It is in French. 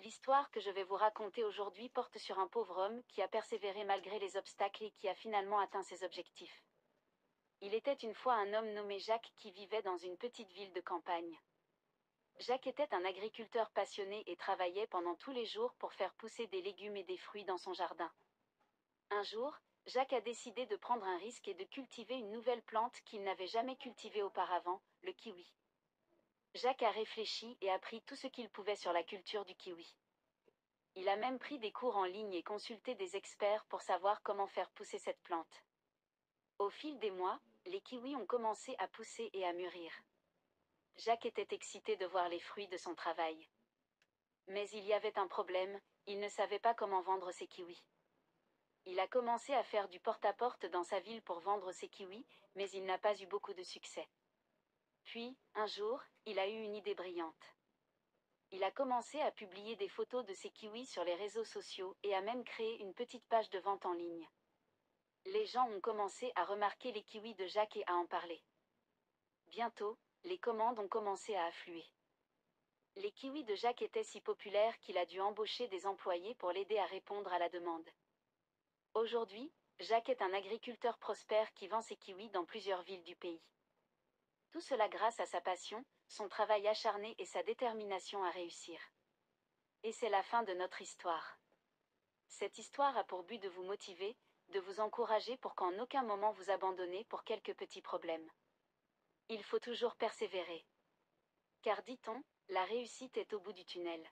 L'histoire que je vais vous raconter aujourd'hui porte sur un pauvre homme qui a persévéré malgré les obstacles et qui a finalement atteint ses objectifs. Il était une fois un homme nommé Jacques qui vivait dans une petite ville de campagne. Jacques était un agriculteur passionné et travaillait pendant tous les jours pour faire pousser des légumes et des fruits dans son jardin. Un jour, Jacques a décidé de prendre un risque et de cultiver une nouvelle plante qu'il n'avait jamais cultivée auparavant, le kiwi. Jacques a réfléchi et appris tout ce qu'il pouvait sur la culture du kiwi. Il a même pris des cours en ligne et consulté des experts pour savoir comment faire pousser cette plante. Au fil des mois, les kiwis ont commencé à pousser et à mûrir. Jacques était excité de voir les fruits de son travail. Mais il y avait un problème, il ne savait pas comment vendre ses kiwis. Il a commencé à faire du porte-à-porte dans sa ville pour vendre ses kiwis, mais il n'a pas eu beaucoup de succès. Puis, un jour, il a eu une idée brillante. Il a commencé à publier des photos de ses kiwis sur les réseaux sociaux et a même créé une petite page de vente en ligne. Les gens ont commencé à remarquer les kiwis de Jacques et à en parler. Bientôt, les commandes ont commencé à affluer. Les kiwis de Jacques étaient si populaires qu'il a dû embaucher des employés pour l'aider à répondre à la demande. Aujourd'hui, Jacques est un agriculteur prospère qui vend ses kiwis dans plusieurs villes du pays. Tout cela grâce à sa passion, son travail acharné et sa détermination à réussir. Et c'est la fin de notre histoire. Cette histoire a pour but de vous motiver, de vous encourager pour qu'en aucun moment vous abandonnez pour quelques petits problèmes. Il faut toujours persévérer. Car dit-on, la réussite est au bout du tunnel.